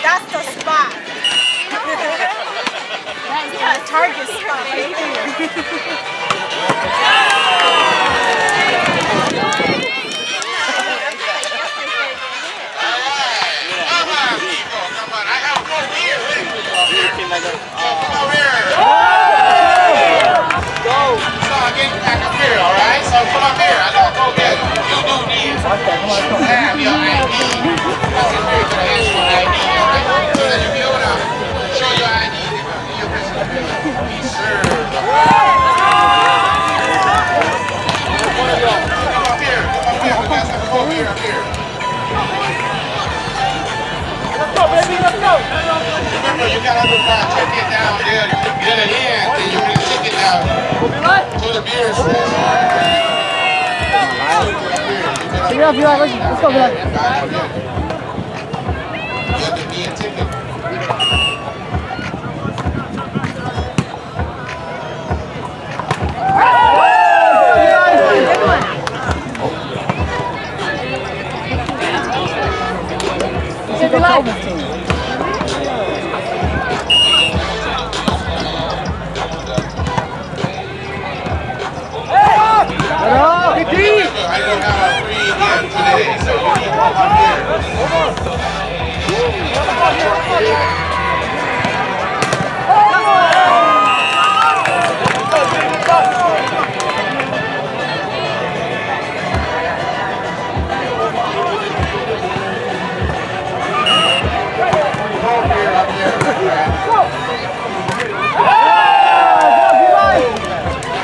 That's the spot. That's the target spot right Remember, you gotta check it down there. Get it in, then you can check it down to the beer stand. Let's go, Bilal. Get the beer ticket. I don't have a free here today, so you need to come up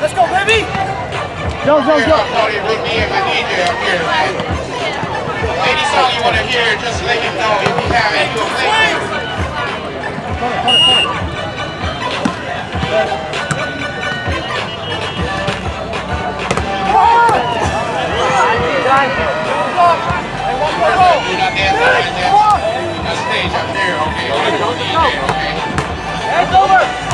Let's go, baby! Go. Party with me and the DJ up here, man. Any song you want to hear, just let him know if you have it. You'll play it. You're not dancing right there. That stage up there, okay. DJ, okay. It's over!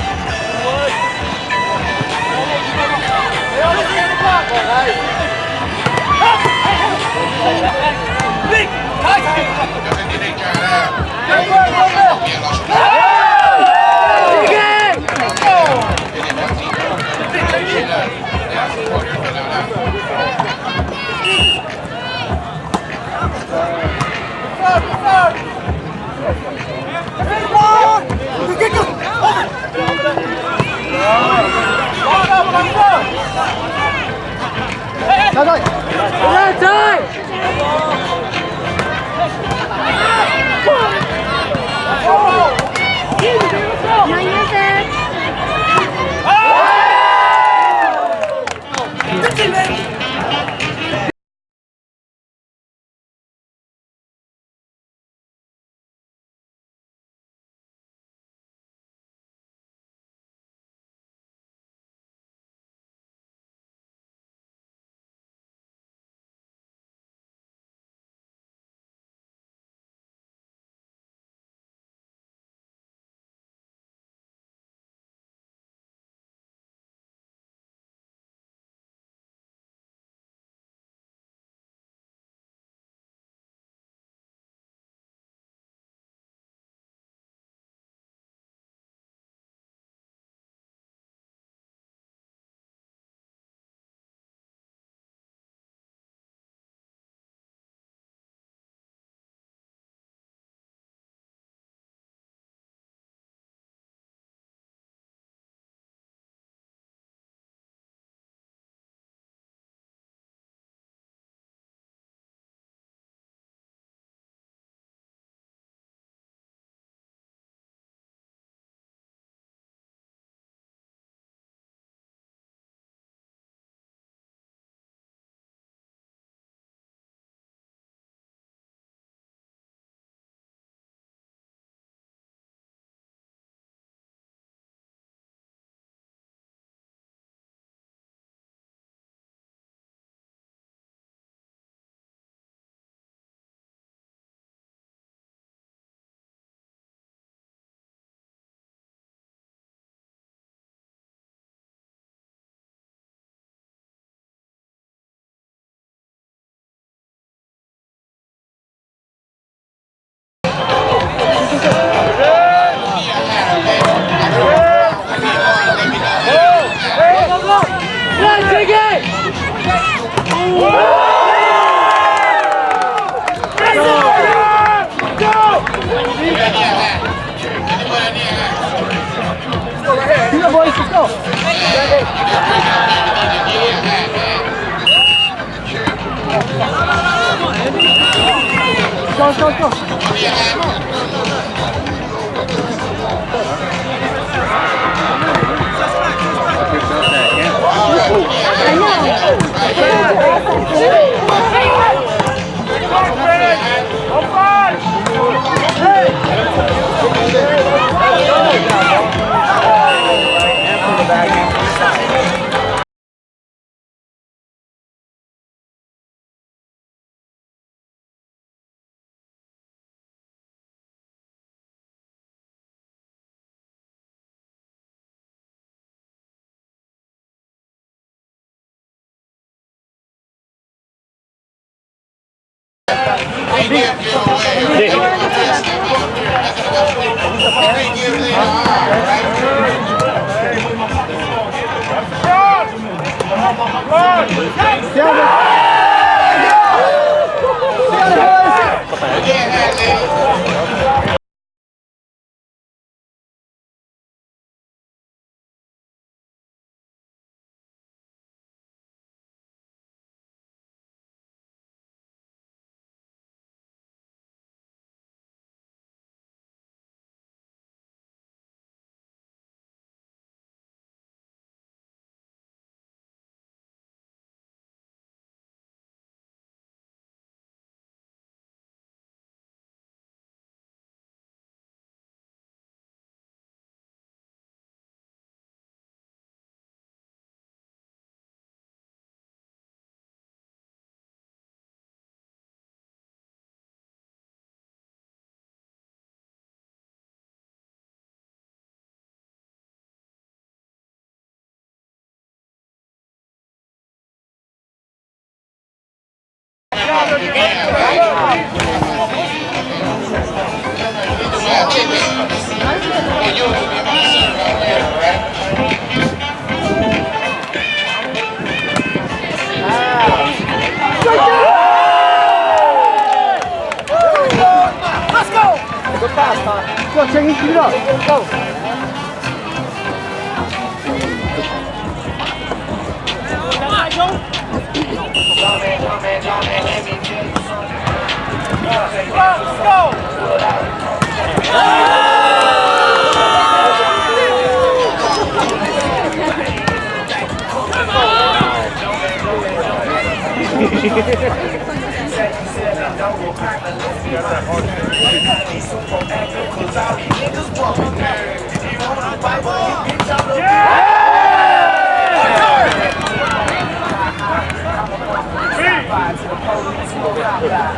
Come on, boys, let's go. Let's go. Go, Chingy, keep it up. Go.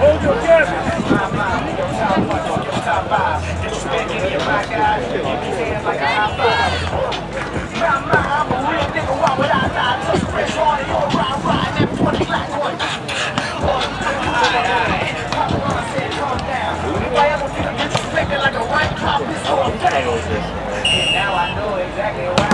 Hold your now I know exactly why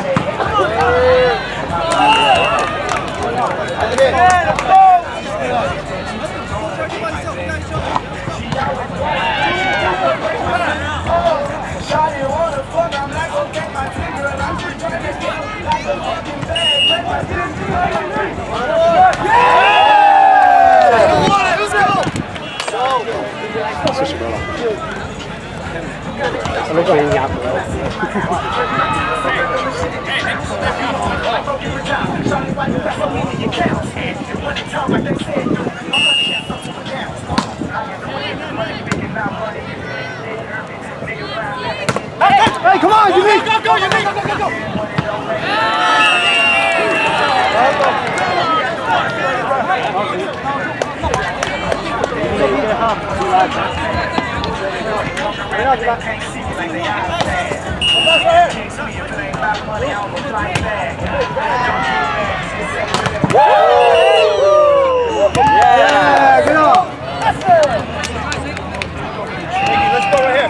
Hey, come on, Unique! Go, Unique! Go! Yeah, get on! Let's go right here.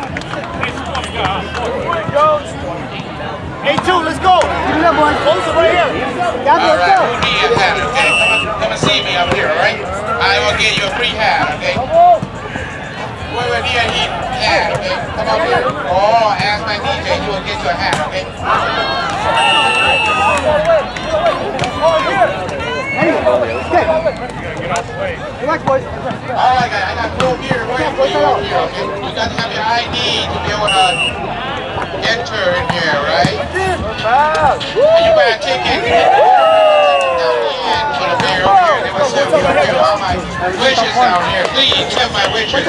A2, let's go! Get it up, boys. Close it right here. All right, who need that? Okay, come and see me. up here, all right? I will get you a free hat, okay? Whoever near need hat, okay? Come up here. Oh, ask my DJ, you will get you a hat, okay? Relax, boys. All right, guys, I got cool beer waiting for you up here, okay? You got to have your ID to be able to enter in here, right? And you buy a ticket. For the beer over here, they will serve you up here. All my wishes down here. Please accept my wishes,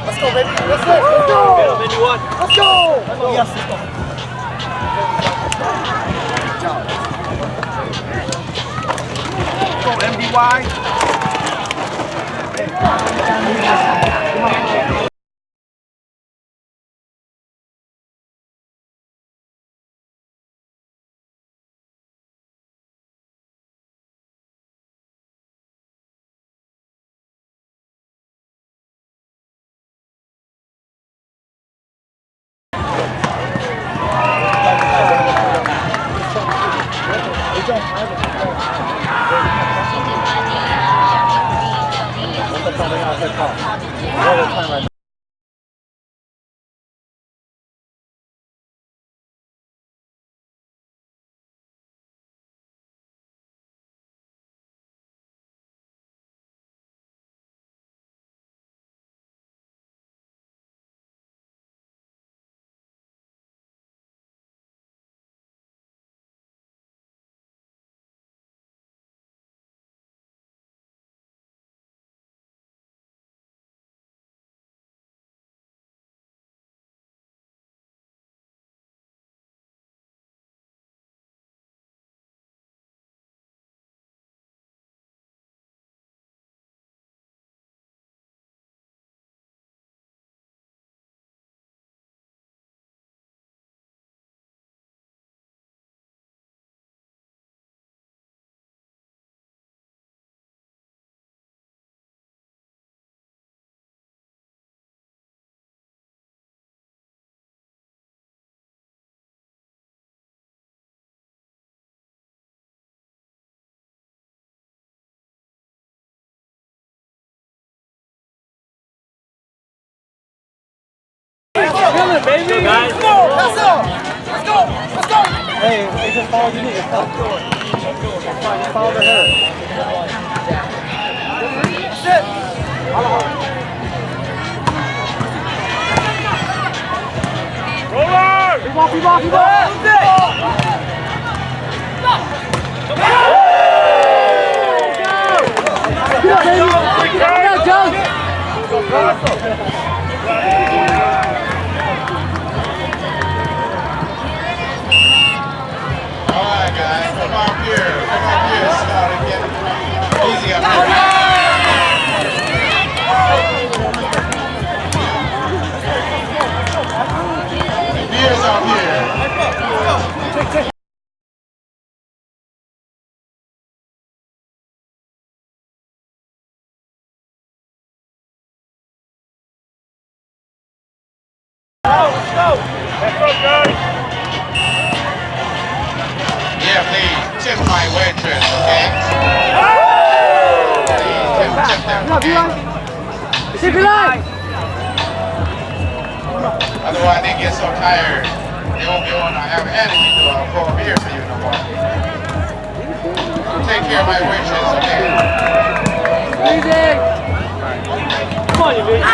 Let's go, baby. Let's go. Let's go. Let's go. Yes, let's go. Let's go, MDY. Baby, guys. Let's go. Let's go. Let's go. Let's go. Hey, they just followed you. Just follow the head. Sit. Roller! Keep off, keep off, keep off. Get up, baby. Get up, Joe. Alright guys, come up here, start again. Easy up here. The beer's up here. Let's go, guys. Yeah, please, tip my waitress, okay? Please, tip them, okay? Keep it live. Otherwise they get so tired, they won't be able to have anything to pour a beer for you no more. Take care of my waitress, okay? Easy. Come on, you bitch.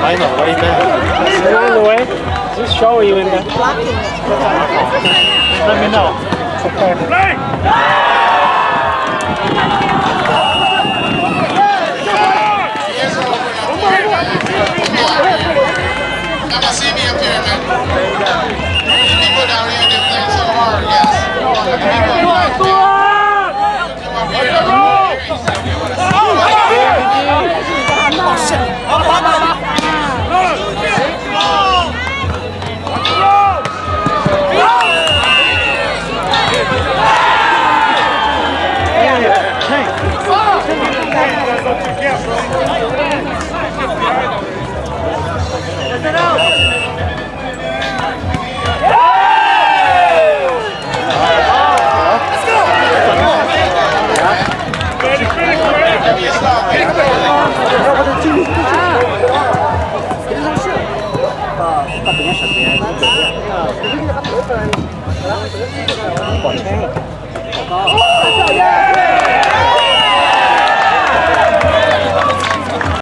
I know, right there. Is it on the way? Just show you in there. Let me know. Okay. Yes, open up.